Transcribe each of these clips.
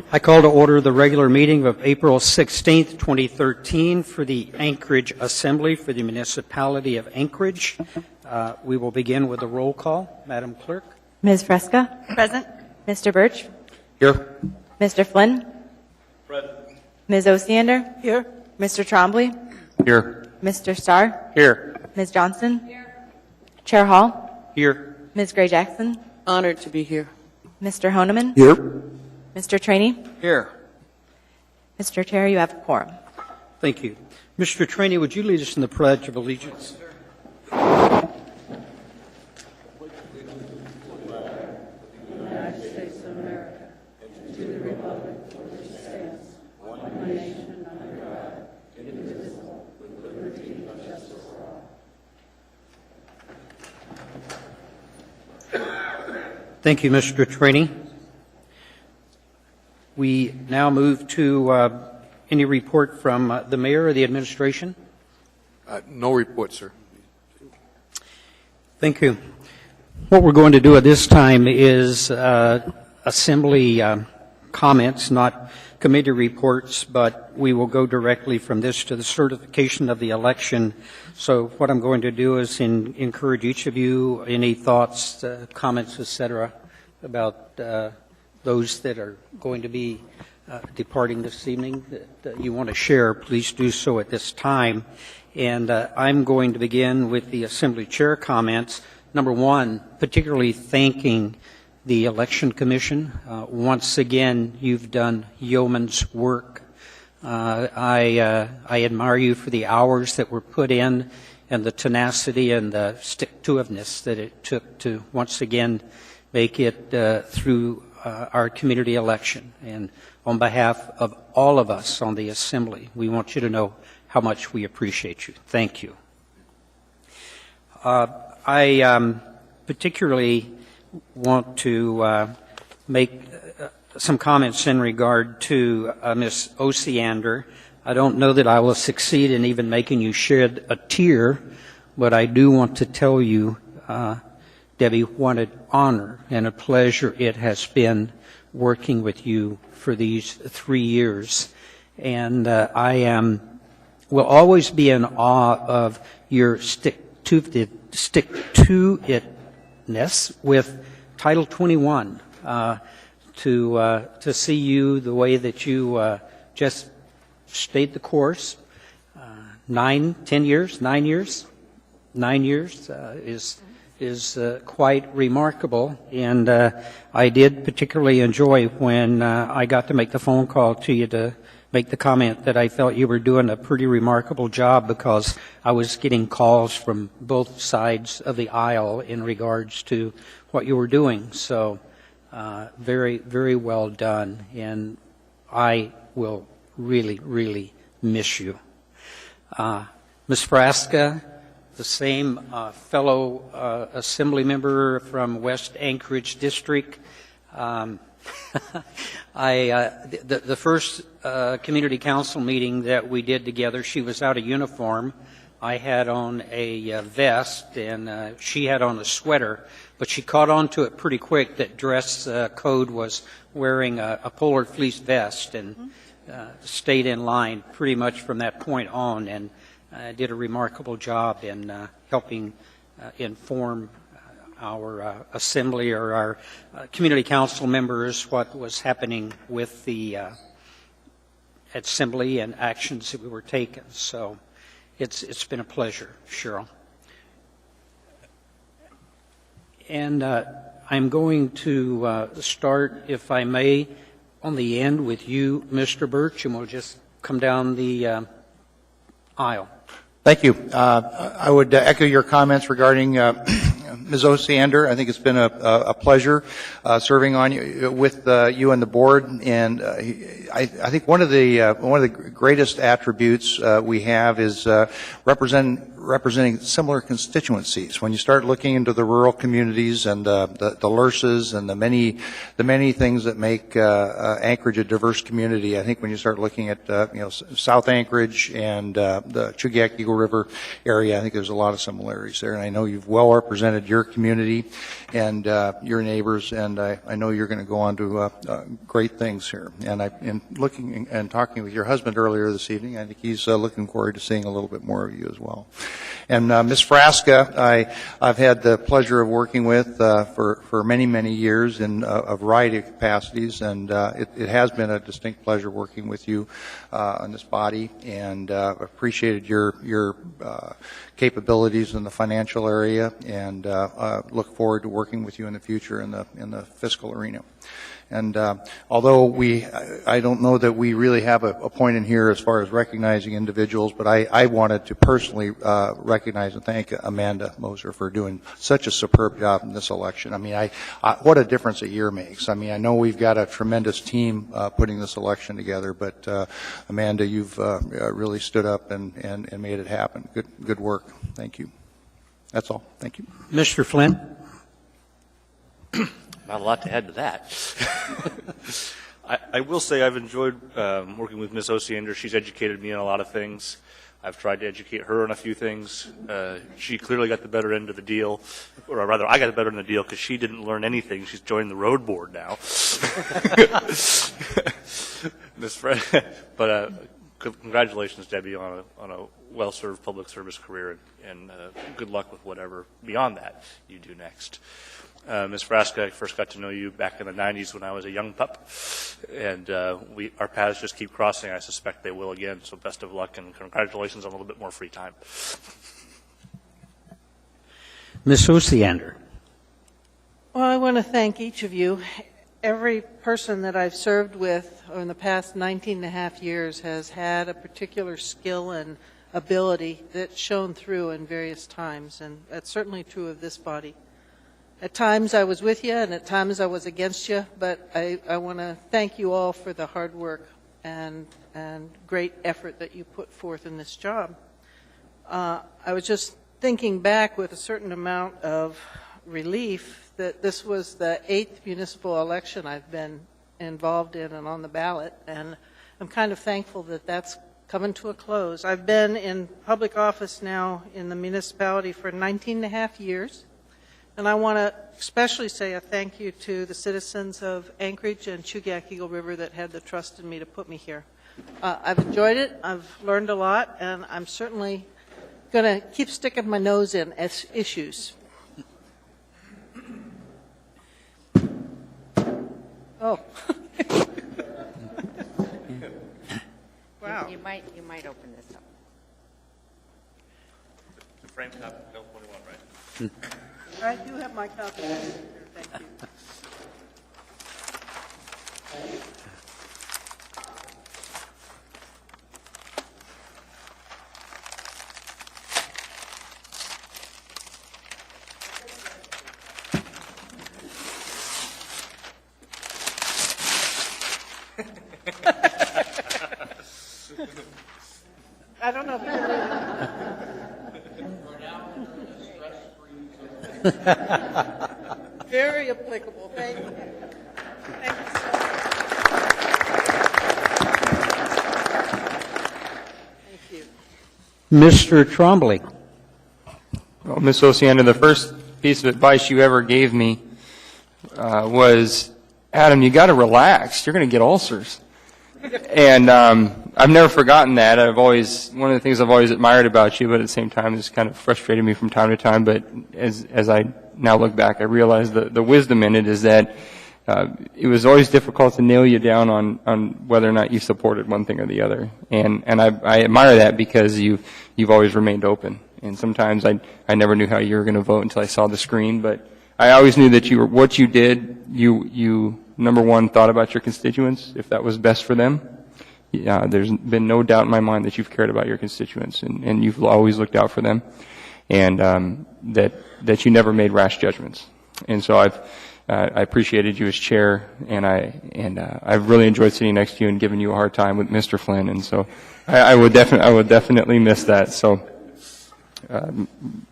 I call to order the regular meeting of April 16th, 2013 for the Anchorage Assembly for the Municipality of Anchorage. We will begin with a roll call. Madam Clerk. Ms. Fresca? Present. Mr. Birch? Here. Mr. Flynn? Present. Ms. Osiander? Here. Mr. Trombley? Here. Mr. Starr? Here. Ms. Johnson? Here. Chair Hall? Here. Ms. Gray Jackson? Honored to be here. Mr. Honeman? Here. Mr. Trainee? Here. Mr. Chair, you have a quorum. Thank you. Mr. Trainee, would you lead us in the Pledge of Allegiance? Thank you, Mr. Trainee. We now move to any report from the mayor or the administration. No report, sir. Thank you. What we're going to do at this time is assembly comments, not committee reports, but we will go directly from this to the certification of the election. So what I'm going to do is encourage each of you, any thoughts, comments, etc., about those that are going to be departing this evening that you want to share, please do so at this time. And I'm going to begin with the Assembly Chair comments. Number one, particularly thanking the Election Commission. Once again, you've done yeoman's work. I admire you for the hours that were put in and the tenacity and the stick-to-itiveness that it took to once again make it through our community election. And on behalf of all of us on the Assembly, we want you to know how much we appreciate you. Thank you. I particularly want to make some comments in regard to Ms. Osiander. I don't know that I will succeed in even making you shed a tear, but I do want to tell you, Debbie, what an honor and a pleasure it has been working with you for these 3 years. And I will always be in awe of your stick-to-itness with Title 21. To see you the way that you just stayed the course, 9 years is quite remarkable. And I did particularly enjoy when I got to make the phone call to you to make the comment that I felt you were doing a pretty remarkable job, because I was getting calls from both sides of the aisle in regards to what you were doing. So very, very well done, and I will really, really miss you. Ms. Frasca, the same fellow assembly member from West Anchorage District. The first community council meeting that we did together, she was out of uniform. I had on a vest, and she had on a sweater, but she caught on to it pretty quick that dress code was wearing a polar fleece vest, and stayed in line pretty much from that point on, and did a remarkable job in helping inform our assembly or our community council members what was happening with the assembly and actions that we were taking. So it's been a pleasure, Cheryl. And I'm going to start, if I may, on the end with you, Mr. Birch, and we'll just come down the aisle. Thank you. I would echo your comments regarding Ms. Osiander. I think it's been a pleasure serving on you, with you and the board. And I think one of the greatest attributes we have is representing representing similar constituencies. When you start looking into the rural communities and the LURSs and the many things that make Anchorage a diverse community, I think when you start looking at South Anchorage and the Chugach Eagle River area, I think there's a lot of similarities there. And I know you've well represented your community and your neighbors, and I know you're going to go on to great things here. And in looking and talking with your husband earlier this evening, I think he's looking forward to seeing a little bit more of you as well. And Ms. Frasca, I've had the pleasure of working with for many years in a variety of capacities, and it has been a distinct pleasure working with you on this body, and appreciated your capabilities in the financial area, and look forward to working with you in the future in the fiscal arena. And although I don't know that we really have a point in here as far as recognizing individuals, but I wanted to personally recognize and thank Amanda Moser for doing such a superb job in this election. I mean, what a difference a year makes. I mean, I know we've got a tremendous team putting this election together, but Amanda, you've really stood up and made it happen. Good work. Thank you. That's all. Thank you. Mr. Flynn? Not a lot to add to that. I will say I've enjoyed working with Ms. Osiander. She's educated me on a lot of things. I've tried to educate her on a few things. She clearly got the better end of the deal, or rather, I got the better end of the deal because she didn't learn anything. She's joined the road board now. But congratulations, Debbie, on a well-served public service career, and good luck with whatever beyond that you do next. Ms. Frasca, I first got to know you back in the 90s when I was a young pup, and our paths just keep crossing. I suspect they will again, so best of luck and congratulations on a little bit more free time. Ms. Osiander? Well, I want to thank each of you. Every person that I've served with in the past 19 and a half years has had a particular skill and ability that's shown through in various times, and that's certainly true of this body. At times I was with you, and at times I was against you, but I want to thank you all for the hard work and great effort that you put forth in this job. I was just thinking back with a certain amount of relief that this was the 8th municipal election I've been involved in and on the ballot, and I'm kind of thankful that that's coming to a close. I've been in public office now in the municipality for 19 and a half years. And I want to especially say a thank you to the citizens of Anchorage and Chugach Eagle River that had the trust in me to put me here. I've enjoyed it, I've learned a lot, and I'm certainly going to keep sticking my nose in as issues. Oh. Wow. You might open this up. The frame copy, no 21, right? I do have my copy. Thank you. I don't know if very applicable. Thank you. Thank you so much. Thank you. Mr. Trombley? Well, Ms. Osiander, the first piece of advice you ever gave me was, Adam, you got to relax. You're going to get ulcers. And I've never forgotten that. One of the things I've always admired about you, but at the same time, it's kind of frustrated me from time to time. But as I now look back, I realize the wisdom in it is that it was always difficult to nail you down on whether or not you supported one thing or the other. And I admire that because you've always remained open. And sometimes I never knew how you were going to vote until I saw the screen. But I always knew that what you did, you number one, thought about your constituents, if that was best for them. There's been no doubt in my mind that you've cared about your constituents, and you've always looked out for them, and that you never made rash judgments. And so I appreciated you as chair, and I've really enjoyed sitting next to you and giving you a hard time with Mr. Flynn, and so I would definitely miss that. So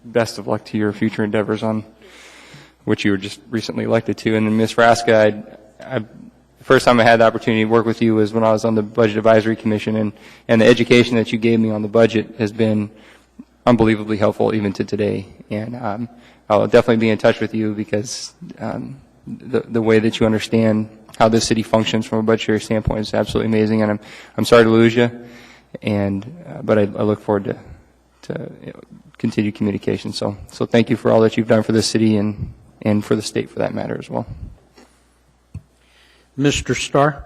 best of luck to your future endeavors on which you were just recently elected to. And then Ms. Raska, the first time I had the opportunity to work with you was when I was on the Budget Advisory Commission, and the education that you gave me on the budget has been unbelievably helpful even to today. And I'll definitely be in touch with you because the way that you understand how this city functions from a budgetary standpoint is absolutely amazing. And I'm sorry to lose you, but I look forward to continued communication. So thank you for all that you've done for this city and for the state, for that matter, as well. Mr. Starr?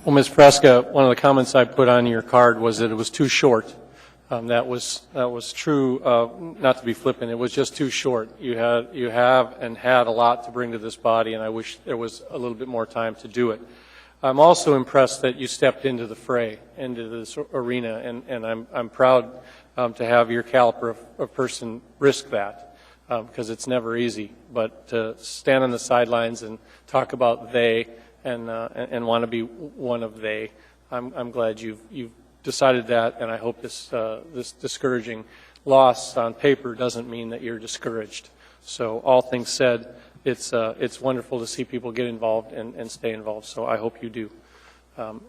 Well, Ms. Fresca, one of the comments I put on your card was that it was too short. That was true. Not to be flippant, it was just too short. You have and had a lot to bring to this body, and I wish there was a little bit more time to do it. I'm also impressed that you stepped into the fray, into this arena, and I'm proud to have your caliber of person risk that, because it's never easy. But to stand on the sidelines and talk about they and want to be one of they, I'm glad you've decided that, and I hope this discouraging loss on paper doesn't mean that you're discouraged. So all things said, it's wonderful to see people get involved and stay involved. So I hope you do.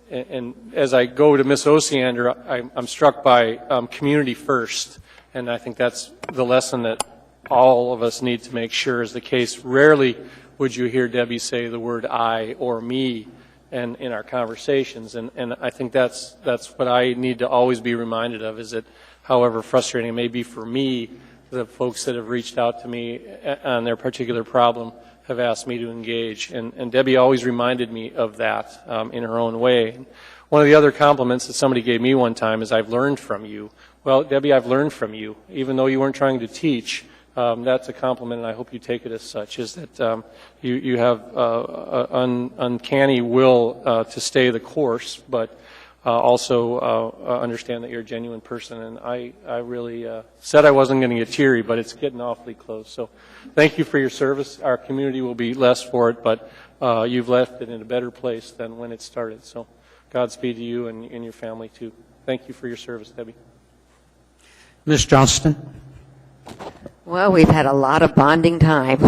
And as I go to Ms. Osiander, I'm struck by community first, and I think that's the lesson that all of us need to make sure is the case. Rarely would you hear Debbie say the word I or me in our conversations, and I think that's what I need to always be reminded of, is that however frustrating it may be for me, the folks that have reached out to me on their particular problem have asked me to engage, and Debbie always reminded me of that in her own way. One of the other compliments that somebody gave me one time is, I've learned from you. Well, Debbie, I've learned from you, even though you weren't trying to teach. That's a compliment, and I hope you take it as such, is that you have an uncanny will to stay the course, but also understand that you're a genuine person. And I really said I wasn't going to get teary, but it's getting awfully close. So thank you for your service. Our community will be less for it, but you've left it in a better place than when it started. So Godspeed to you and your family, too. Thank you for your service, Debbie. Ms. Johnston? Well, we've had a lot of bonding time.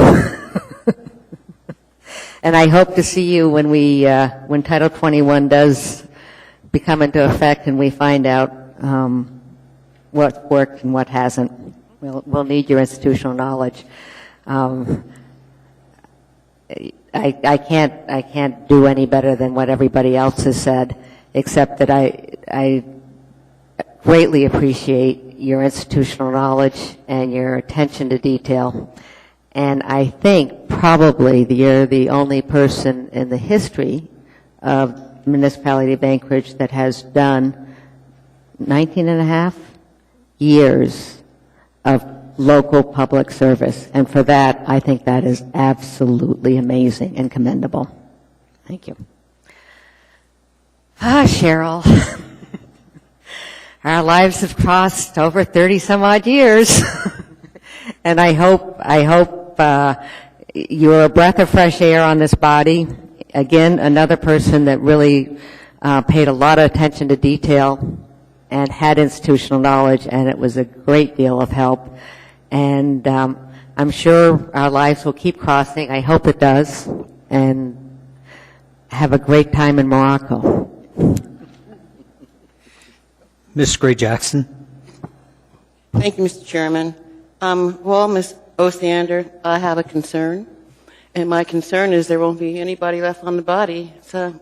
And I hope to see you when Title 21 does become into effect and we find out what worked and what hasn't. We'll need your institutional knowledge. I can't do any better than what everybody else has said, except that I greatly appreciate your institutional knowledge and your attention to detail. And I think probably you're the only person in the history of the municipality of Anchorage that has done 19 and a half years of local public service. And for that, I think that is absolutely amazing and commendable. Thank you. Cheryl. Our lives have crossed over 30 some odd years. And I hope you're a breath of fresh air on this body. Again, another person that really paid a lot of attention to detail and had institutional knowledge, and it was a great deal of help. And I'm sure our lives will keep crossing. I hope it does. And have a great time in Morocco. Ms. Gray Jackson? Thank you, Mr. Chairman. Well, Ms. Osiander, I have a concern, and my concern is there won't be anybody left on the body to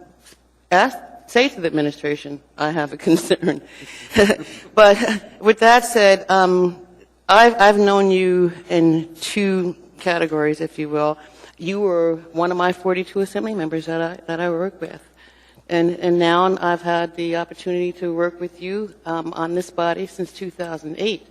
say to the administration, I have a concern. But with that said, I've known you in two categories, if you will. You were one of my 42 assembly members that I work with. And now I've had the opportunity to work with you on this body since 2008.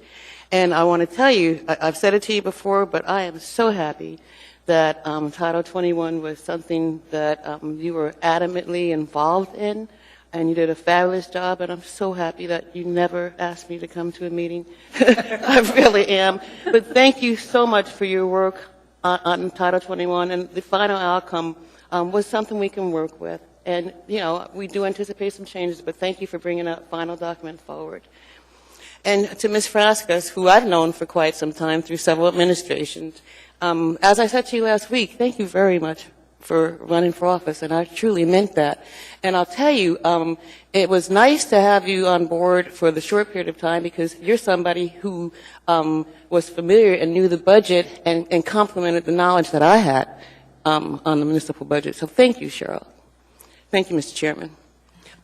And I want to tell you, I've said it to you before, but I am so happy that Title 21 was something that you were adamantly involved in, and you did a fabulous job, and I'm so happy that you never asked me to come to a meeting. I really am. But thank you so much for your work on Title 21, and the final outcome was something we can work with. And, you know, we do anticipate some changes, but thank you for bringing that final document forward. And to Ms. Frascas, who I've known for quite some time through several administrations, as I said to you last week, thank you very much for running for office, and I truly meant that. And I'll tell you, it was nice to have you on board for the short period of time because you're somebody who was familiar and knew the budget and complemented the knowledge that I had on the municipal budget. So thank you, Cheryl. Thank you, Mr. Chairman.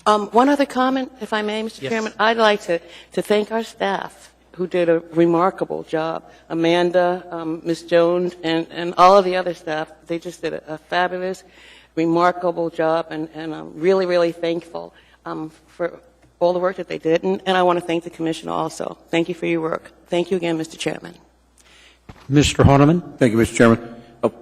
One other comment, if I may, Mr. Yes. Chairman. I'd like to thank our staff who did a remarkable job. Amanda, Ms. Jones, and all of the other staff, they just did a fabulous, remarkable job, and I'm really, really thankful for all the work that they did. And I want to thank the Commission also. Thank you for your work. Thank you again, Mr. Chairman. Mr. Honeman? Thank you, Mr. Chairman.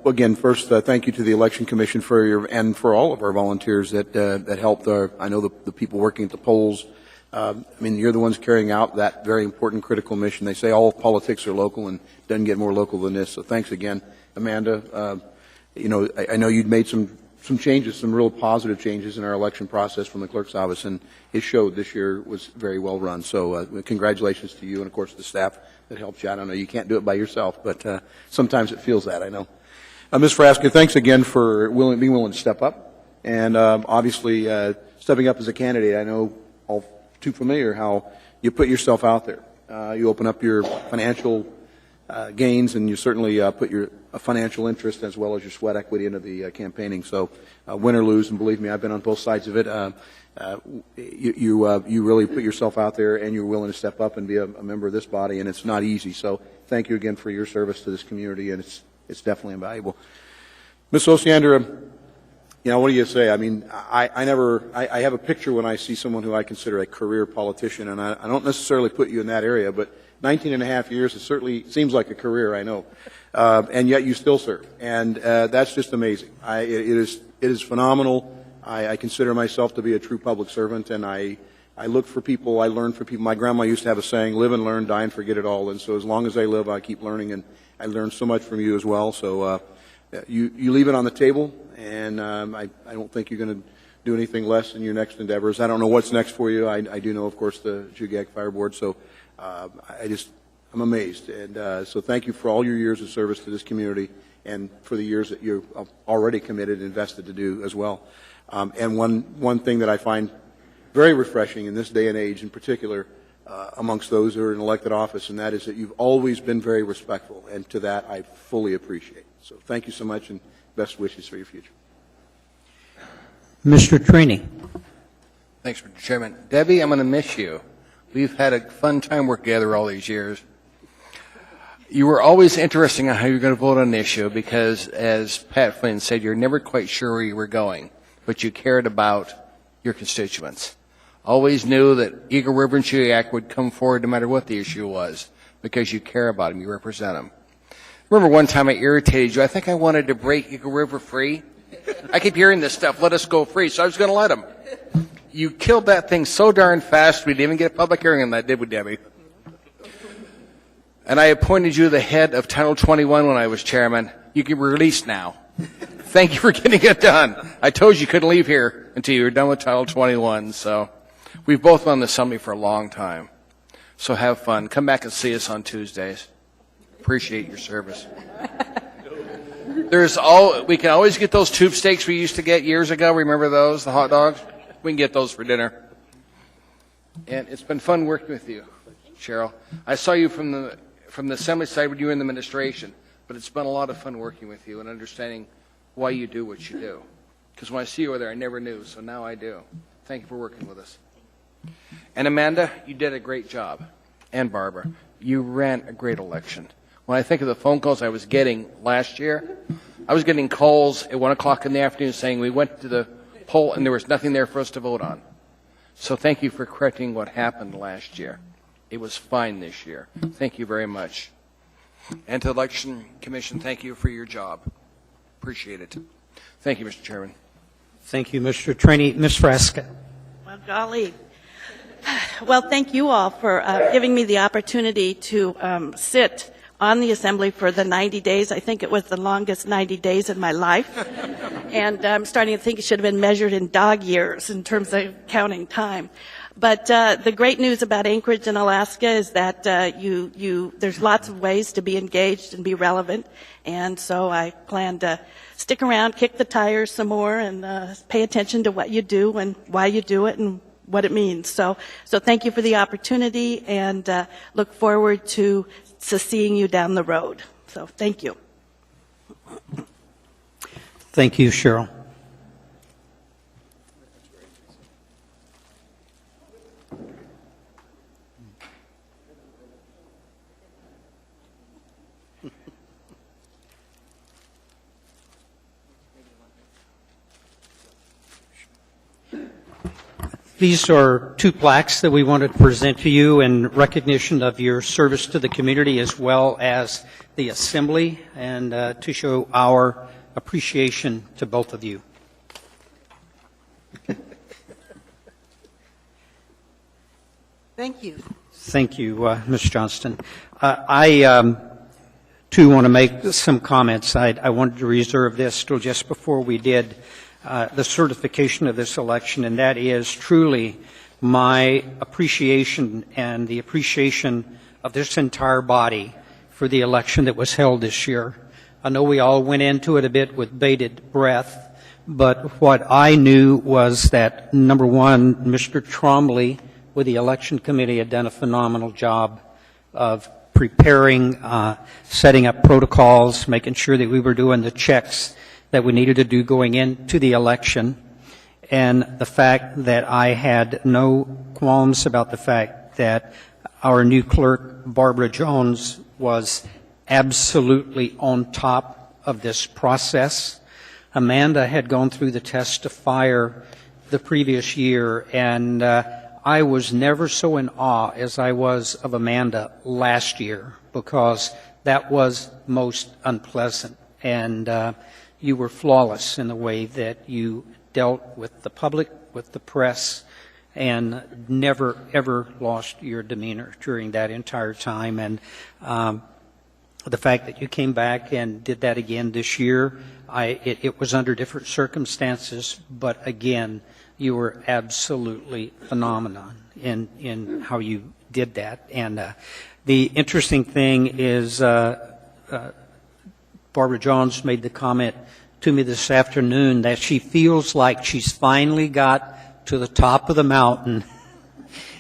Again, first, thank you to the Election Commission and for all of our volunteers that helped. I know the people working at the polls. I mean, you're the ones carrying out that very important, critical mission. They say all politics are local, and it doesn't get more local than this. So thanks again, Amanda. I know you'd made some changes, some real positive changes in our election process from the clerk's office, and it showed this year was very well run. So congratulations to you and, of course, the staff that helped you. I don't know, you can't do it by yourself, but sometimes it feels that, I know. Ms. Frasca, thanks again for being willing to step up, and obviously stepping up as a candidate. I know all too familiar how you put yourself out there. You open up your financial gains, and you certainly put your financial interest as well as your sweat equity into the campaigning. So win or lose, and believe me, I've been on both sides of it. You really put yourself out there, and you're willing to step up and be a member of this body, and it's not easy. So thank you again for your service to this community, and it's definitely invaluable. Ms. Osiander, what do you say? I mean, I have a picture when I see someone who I consider a career politician, and I don't necessarily put you in that area, but 19 and a half years, it certainly seems like a career, I know. And yet you still serve. And that's just amazing. It is phenomenal. I consider myself to be a true public servant, and I look for people, I learn from people. My grandma used to have a saying, live and learn, die and forget it all. And so as long as I live, I keep learning, and I learned so much from you as well. So you leave it on the table, and I don't think you're going to do anything less in your next endeavors. I don't know what's next for you. I do know, of course, the Chugach Fire Board. So I'm amazed. And so thank you for all your years of service to this community and for the years that you're already committed and invested to do as well. And one thing that I find very refreshing in this day and age in particular amongst those who are in elected office, and that is that you've always been very respectful, and to that I fully appreciate. So thank you so much, and best wishes for your future. Mr. Trini? Thanks, Mr. Chairman. Debbie, I'm going to miss you. We've had a fun time working together all these years. You were always interesting on how you're going to vote on an issue because, as Pat Flynn said, you're never quite sure where you were going, but you cared about your constituents. Always knew that Eagle River and Chugach would come forward no matter what the issue was because you care about them, you represent them. Remember one time I irritated you. I think I wanted to break Eagle River free. I keep hearing this stuff, let us go free, so I was going to let them. You killed that thing so darn fast, we didn't even get a public hearing on that, did we, Debbie? And I appointed you the head of Title 21 when I was chairman. You can be released now. Thank you for getting it done. I told you couldn't leave here until you were done with Title 21, so we've both been on the assembly for a long time. So have fun. Come back and see us on Tuesdays. Appreciate your service. We can always get those tube steaks we used to get years ago. Remember those, the hot dogs? We can get those for dinner. And it's been fun working with you, Cheryl. I saw you from the assembly side when you were in the administration, but it's been a lot of fun working with you and understanding why you do what you do. Because when I see you over there, I never knew, so now I do. Thank you for working with us. And Amanda, you did a great job. And Barbara, you ran a great election. When I think of the phone calls I was getting last year, I was getting calls at 1 o'clock in the afternoon saying we went to the poll and there was nothing there for us to vote on. So thank you for correcting what happened last year. It was fine this year. Thank you very much. And to the Election Commission, thank you for your job. Appreciate it. Thank you, Mr. Chairman. Thank you, Mr. Trini. Ms. Frasca? Well, golly. Well, thank you all for giving me the opportunity to sit on the Assembly for the 90 days. I think it was the longest 90 days in my life. And I'm starting to think it should have been measured in dog years in terms of counting time. But the great news about Anchorage and Alaska is that there's lots of ways to be engaged and be relevant. And so I plan to stick around, kick the tires some more, and pay attention to what you do and why you do it and what it means. So thank you for the opportunity, and look forward to seeing you down the road. So thank you. Thank you, Cheryl. These are two plaques that we wanted to present to you in recognition of your service to the community as well as the Assembly, and to show our appreciation to both of you. Thank you. Thank you, Ms. Johnston. I, too, want to make some comments. I wanted to reserve this till just before we did the certification of this election, and that is truly my appreciation and the appreciation of this entire body for the election that was held this year. I know we all went into it a bit with bated breath, but what I knew was that, number one, Mr. Trombley with the election committee had done a phenomenal job of preparing, setting up protocols, making sure that we were doing the checks that we needed to do going into the election, and the fact that I had no qualms about the fact that our new clerk, Barbara Jones, was absolutely on top of this process. Amanda had gone through the test to fire the previous year, and I was never so in awe as I was of Amanda last year, because that was most unpleasant. And you were flawless in the way that you dealt with the public, with the press, and never, ever lost your demeanor during that entire time. And the fact that you came back and did that again this year, it was under different circumstances, but again, you were absolutely phenomenal in how you did that. And the interesting thing is, Barbara Jones made the comment to me this afternoon that she feels like she's finally got to the top of the mountain,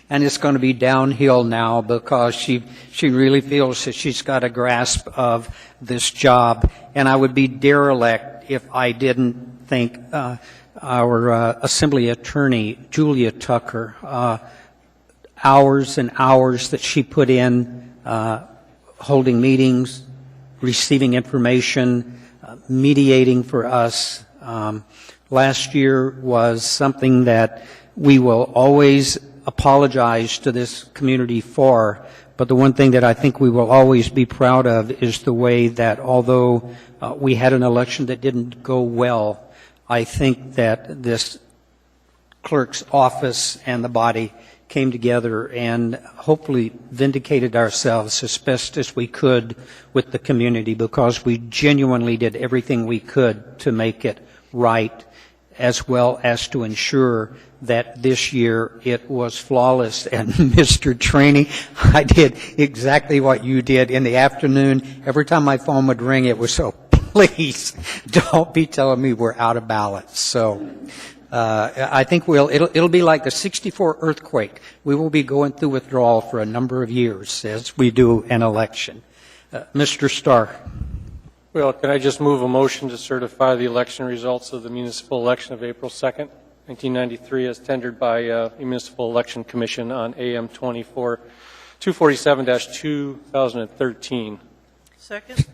and it's going to be downhill now, because she really feels that she's got a grasp of this job. And I would be derelict if I didn't thank our Assembly Attorney, Julia Tucker, hours and hours that she put in holding meetings, receiving information, mediating for us. Last year was something that we will always apologize to this community for, but the one thing that I think we will always be proud of is the way that, although we had an election that didn't go well, I think that this clerk's office and the body came together and hopefully vindicated ourselves as best as we could with the community, because we genuinely did everything we could to make it right, as well as to ensure that this year it was flawless. And Mr. Trainee, I did exactly what you did in the afternoon. Every time my phone would ring, it was so, please don't be telling me we're out of ballots. So I think it'll be like the '64 earthquake. We will be going through withdrawal for a number of years as we do an election. Mr. Starr. Well, can I just move a motion to certify the election results of the municipal election of April 2nd, 1993, as tendered by the Municipal Election Commission on AM 247-2013. Second.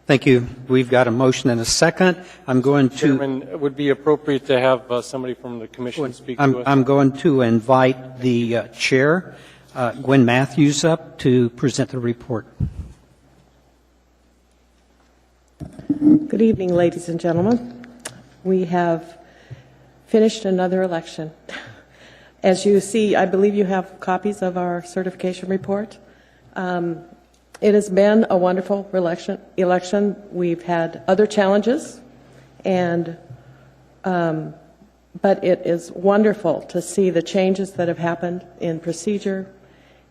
Thank you. We've got a motion and a second. I'm going to... Chairman, it would be appropriate to have somebody from the commission speak to us. I'm going to invite the chair, Gwen Matthews, up to present the report. Good evening, ladies and gentlemen. We have finished another election. As you see, I believe you have copies of our certification report. It has been a wonderful election. We've had other challenges, and but it is wonderful to see the changes that have happened in procedure,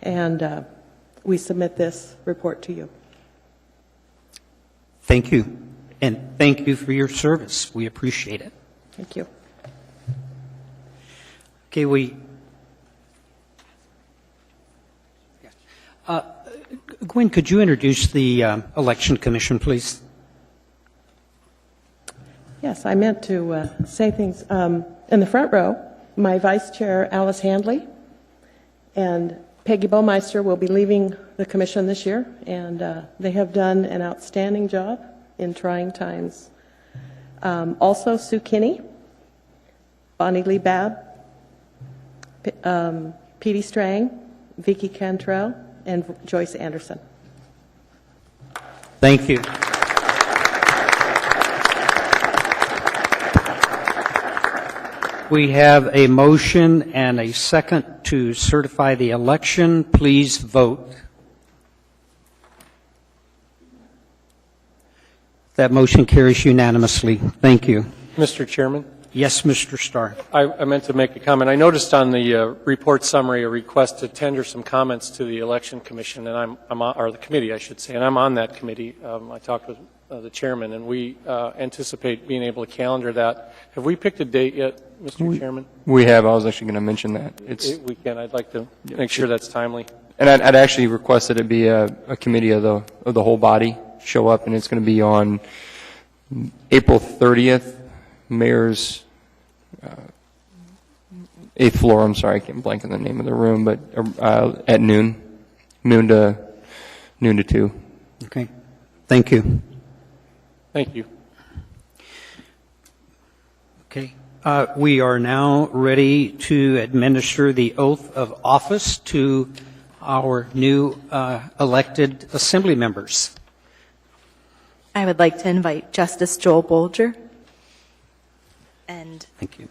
and we submit this report to you. Thank you. And thank you for your service. We appreciate it. Thank you. Okay, Gwen, could you introduce the Election Commission, please? Yes, I meant to say things. In the front row, my Vice Chair, Alice Handley, and Peggy Baumeister will be leaving the Commission this year, and they have done an outstanding job in trying times. Also, Sue Kinney, Bonnie Lee Babb, Petey Strang, Vicki Cantrell, and Joyce Anderson. Thank you. We have a motion and a second to certify the election. Please vote. That motion carries unanimously. Thank you. Mr. Chairman? Yes, Mr. Starr. I meant to make a comment. I noticed on the report summary a request to tender some comments to the Election Commission, and I'm on, or the committee, I should say, and I'm on that committee. I talked with the chairman, and we anticipate being able to calendar that. Have we picked a date yet, Mr. Chairman? We have. I was actually going to mention that. We can. I'd like to make sure that's timely. And I'd actually request that it be a committee of the whole body show up, and it's going to be on April 30th, Mayor's 8th floor. I'm sorry, I can't blank on the name of the room, but at noon to 2. Okay. Thank you. Thank you. Okay. We are now ready to administer the oath of office to our new elected assembly members. I would like to invite Justice Joel Bolger. And thank you.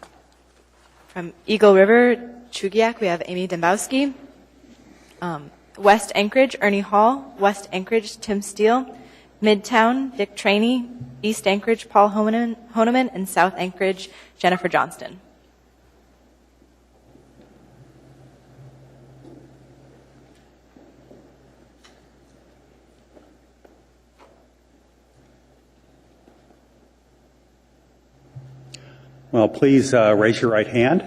From Eagle River, Chugiak, we have Amy Dembowski. West Anchorage, Ernie Hall. West Anchorage, Tim Steele. Midtown, Dick Traney. East Anchorage, Paul Honeman. And South Anchorage, Jennifer Johnston. Well, please raise your right hand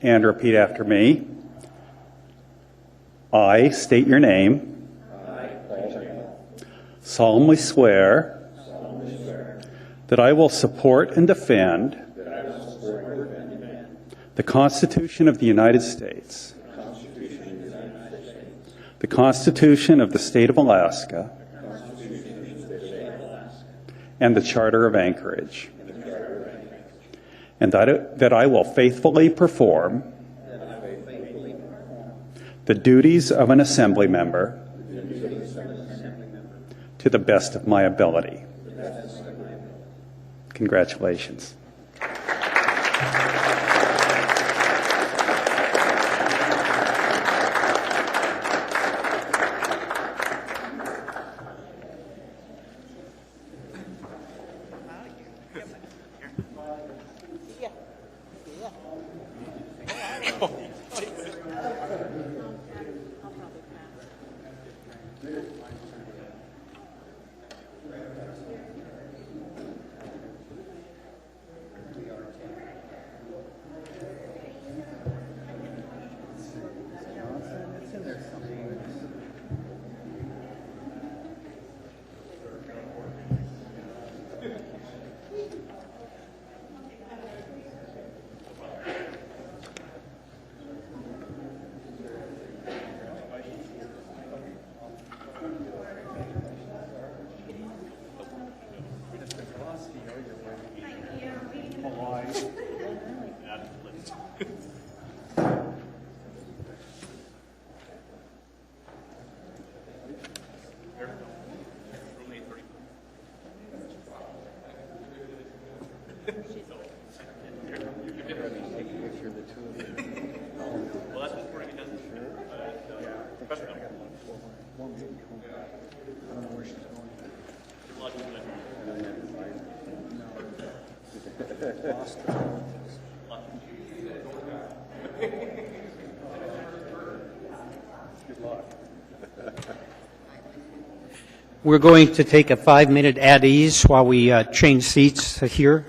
and repeat after me. I state your name. Solemnly swear that I will support and defend the Constitution of the United States, the Constitution of the State of Alaska, and the Charter of Anchorage, and that I will faithfully perform the duties of an assembly member to the best of my ability. Congratulations. We're going to take a 5-minute at ease while we change seats here.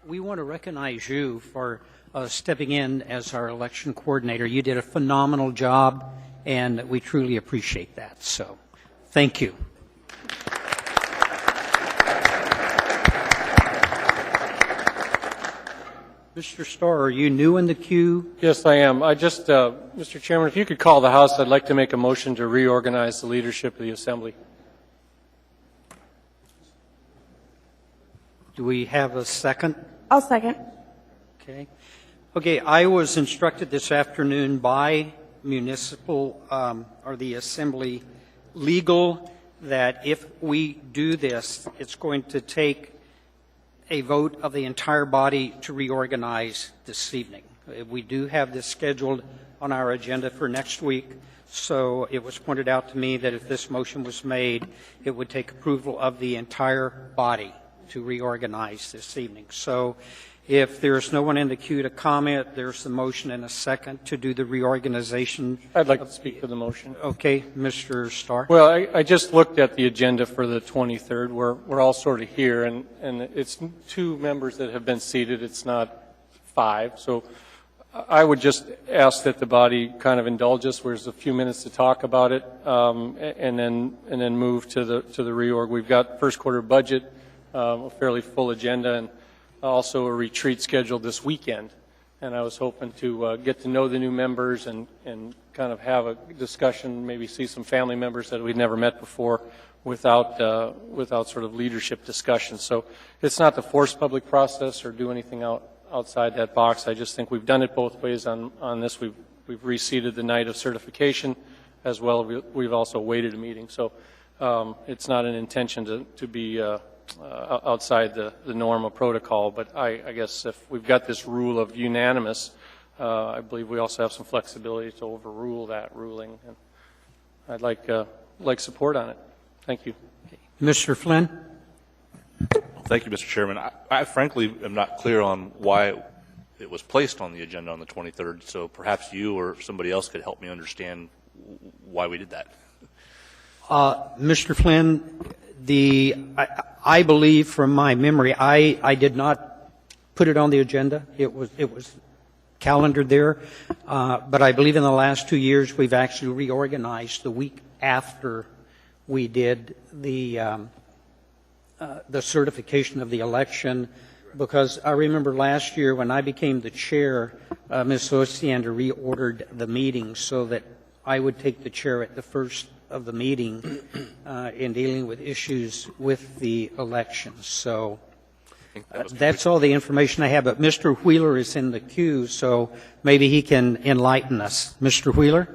We want to recognize you for stepping in as our election coordinator. You did a phenomenal job, and we truly appreciate that. So, thank you. Mr. Starr, are you new in the queue? Yes, I am. Mr. Chairman, if you could call the House, I'd like to make a motion to reorganize the leadership of the Assembly. Do we have a second? I'll second. Okay. Okay, I was instructed this afternoon by municipal or the Assembly legal that if we do this, it's going to take a vote of the entire body to reorganize this evening. We do have this scheduled on our agenda for next week, so it was pointed out to me that if this motion was made, it would take approval of the entire body to reorganize this evening. So If there's no one in the queue to comment, there's a motion and a second to do the reorganization. I'd like to speak to the motion. Okay, Mr. Starr. Well, I just looked at the agenda for the 23rd. We're all sort of here, and it's 2 members that have been seated. It's not 5. So I would just ask that the body kind of indulge us. There's a few minutes to talk about it, and then move to the reorg. We've got first quarter budget, a fairly full agenda, and also a retreat scheduled this weekend. And I was hoping to get to know the new members and kind of have a discussion, maybe see some family members that we'd never met before without sort of leadership discussion. So it's not to force public process or do anything outside that box. I just think we've done it both ways on this. We've reseated the night of certification as well. We've also waited a meeting. So it's not an intention to be outside the norm of protocol, but I guess if we've got this rule of unanimous, I believe we also have some flexibility to overrule that ruling, and I'd like support on it. Thank you. Mr. Flynn? Thank you, Mr. Chairman. I frankly am not clear on why it was placed on the agenda on the 23rd, so perhaps you or somebody else could help me understand why we did that. Mr. Flynn, I believe from my memory, I did not put it on the agenda. It was calendared there. But I believe in the last 2 years, we've actually reorganized the week after we did the certification of the election, because I remember last year when I became the chair, Ms. Osiander reordered the meeting so that I would take the chair at the first of the meeting in dealing with issues with the election. So that's all the information I have. But Mr. Wheeler is in the queue, so maybe he can enlighten us. Mr. Wheeler?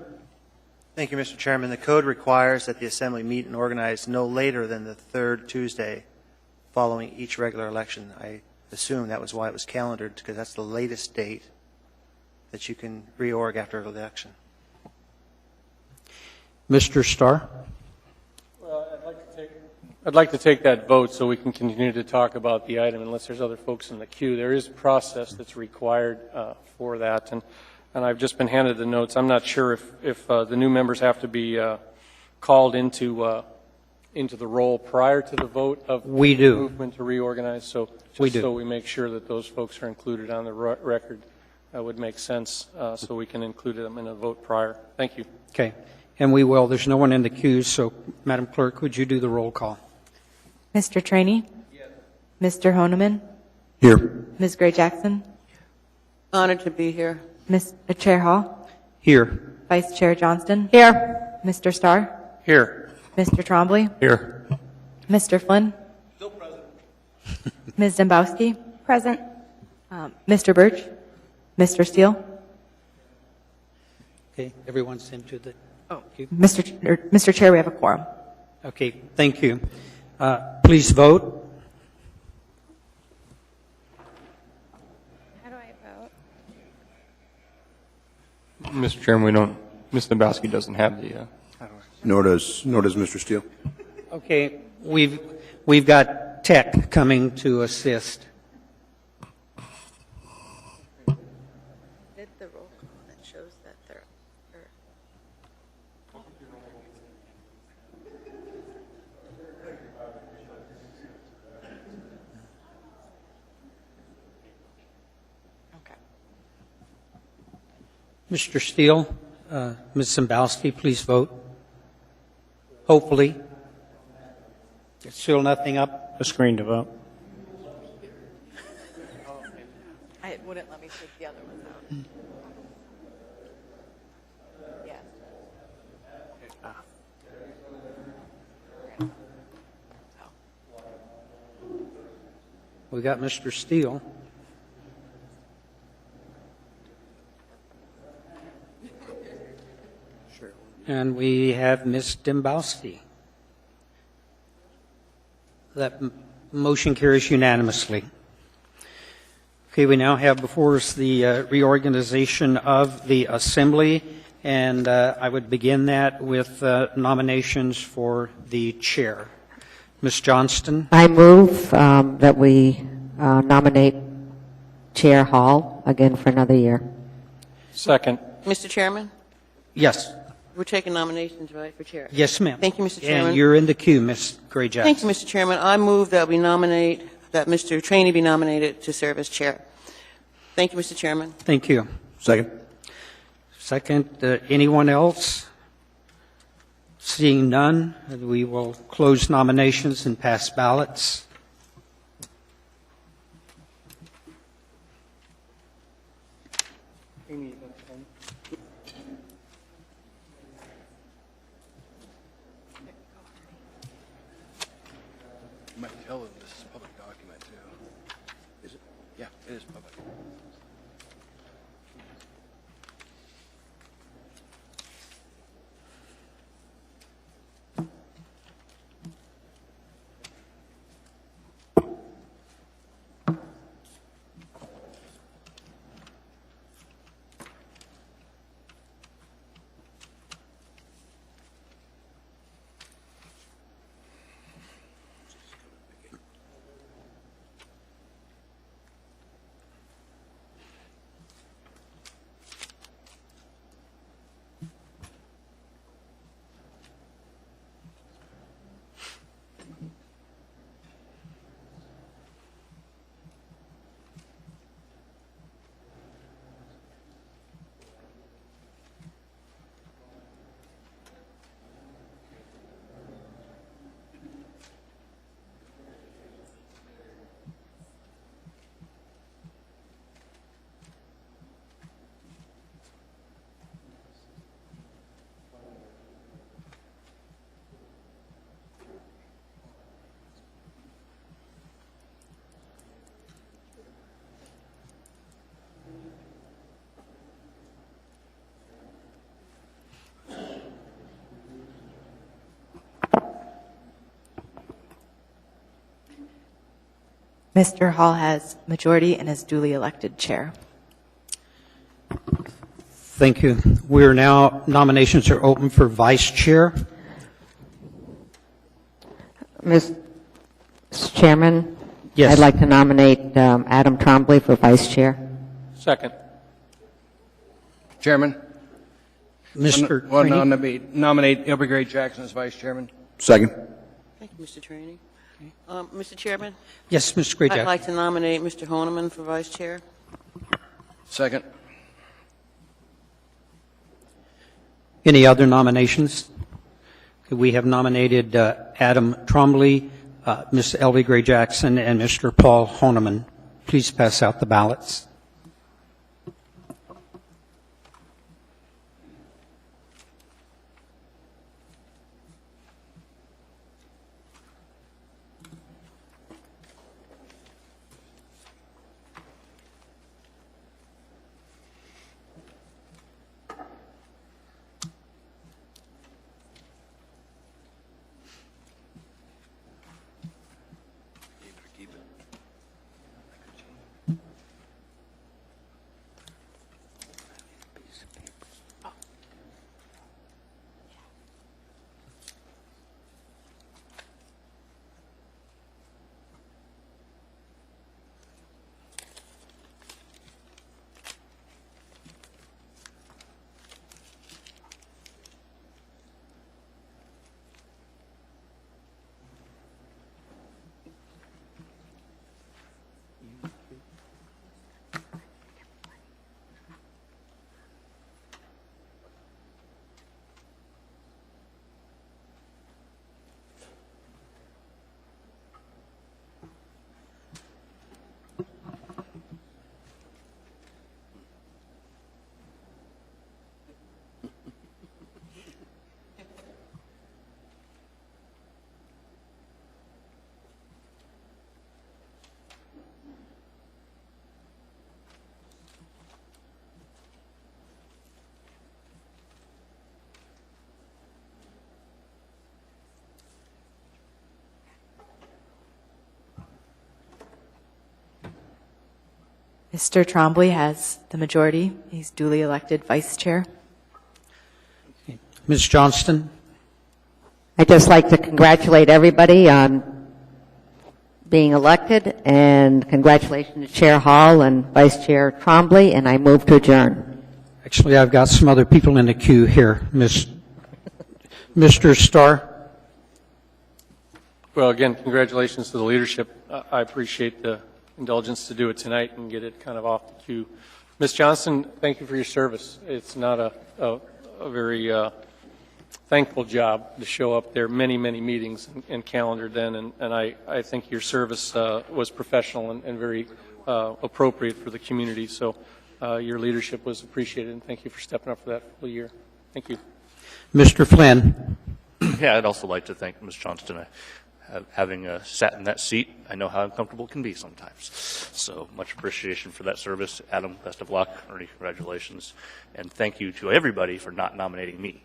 Thank you, Mr. Chairman. The code requires that the Assembly meet and organize no later than the 3rd Tuesday following each regular election. I assume that was why it was calendared, because that's the latest date that you can reorg after an election. Mr. Starr? Well, I'd like to take that vote so we can continue to talk about the item unless there's other folks in the queue. There is a process that's required for that, and I've just been handed the notes. I'm not sure if the new members have to be called into the role prior to the vote of we the do. movement to reorganize. So just so we make sure that those folks are included on the record, that would make sense so we can include them in a vote prior. Thank you. Okay. And we will. There's no one in the queue, so Madam Clerk, would you do the roll call? Mr. Trainee? Yes. Mr. Honeman? Here. Ms. Gray-Jackson? Honored to be here. Chair Hall? Here. Vice Chair Johnston? Here. Mr. Starr? Here. Mr. Trombley? Here. Mr. Flynn? Still present. Ms. Dembowski? Present. Mr. Birch? Mr. Steele? Okay. Everyone's into the queue. Mr. Chair, we have a quorum. Okay. Thank you. Please vote. How do I vote? Mr. Chairman, Ms. Dembowski doesn't have the. Nor does Mr. Steele. Okay. We've got tech coming to assist. Did the roll call that shows that they're. Okay. Mr. Steele, Ms. Dembowski, please vote. Hopefully. There's still nothing up. The screen to vote. It wouldn't let me take the other ones out. Yes. We got Mr. Steele. And we have Ms. Dembowski. That motion carries unanimously. Okay, we now have before us the reorganization of the Assembly, and I would begin that with nominations for the chair. Ms. Johnston? I move that we nominate Chair Hall again for another year. Second. Mr. Chairman, Yes. we're taking nominations, right, for chair? Yes, ma'am. Thank you, Mr. Chairman. And you're in the queue, Ms. Gray Jackson. Thank you, Mr. Chairman. I move that we nominate, that Mr. Trainee be nominated to serve as chair. Thank you, Mr. Chairman. Thank you. Second. Second, anyone else? Seeing none, we will close nominations and pass ballots. You might tell them this is a public document, too. Is it? Yeah, it is public. Mr. Hall has majority and is duly elected chair. Thank you. We're now, nominations are open for vice chair. Mr. Chairman? Yes. I'd like to nominate Adam Trombley for vice chair. Second. Chairman? Mr. Well, Trainee? nominate Ilby Gray Jackson as vice chairman. Second. Thank you, Mr. Trainee. Mr. Chairman, Yes, Ms. Gray I'd Jackson. like to nominate Mr. Honeman for vice chair. Second. Any other nominations? We have nominated Adam Trombley, Ms. Elvie Gray Jackson, and Mr. Paul Honeman. Please pass out the ballots. Mr. Trombley has the majority. He's duly elected vice chair. Ms. Johnston? I'd just like to congratulate everybody on being elected, and congratulations to Chair Hall and Vice Chair Trombley, and I move to adjourn. Actually, I've got some other people in the queue here. Mr. Starr? Well, again, congratulations to the leadership. I appreciate the indulgence to do it tonight and get it kind of off the queue. Ms. Johnson, thank you for your service. It's not a very thankful job to show up there many, many meetings and calendared then, and I think your service was professional and very appropriate for the community. So your leadership was appreciated, and thank you for stepping up for that full year. Thank you. Mr. Flynn? Yeah, I'd also like to thank Ms. Johnston. Having sat in that seat, I know how uncomfortable it can be sometimes. So much appreciation for that service. Adam, best of luck. Ernie, congratulations. And thank you to everybody for not nominating me.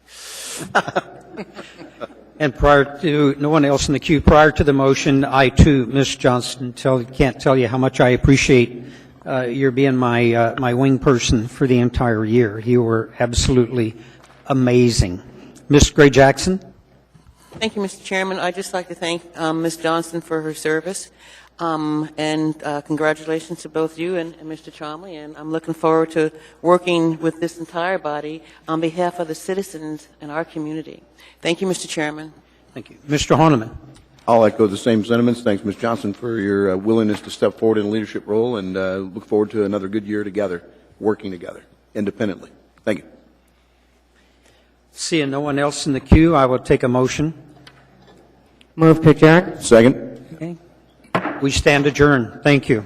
And prior to no one else in the queue, prior to the motion, I too, Ms. Johnston, can't tell you how much I appreciate your being my wing person for the entire year. You were absolutely amazing. Ms. Gray Jackson? Thank you, Mr. Chairman. I'd just like to thank Ms. Johnston for her service, and congratulations to both you and Mr. Trombley, and I'm looking forward to working with this entire body on behalf of the citizens in our community. Thank you, Mr. Chairman. Thank you. Mr. Horniman? I'll echo the same sentiments. Thanks, Ms. Johnson, for your willingness to step forward in a leadership role, and look forward to another good year together, working together, independently. Thank you. Seeing no one else in the queue, I will take a motion. Move to adjourn. Second. Okay. We stand adjourned. Thank you.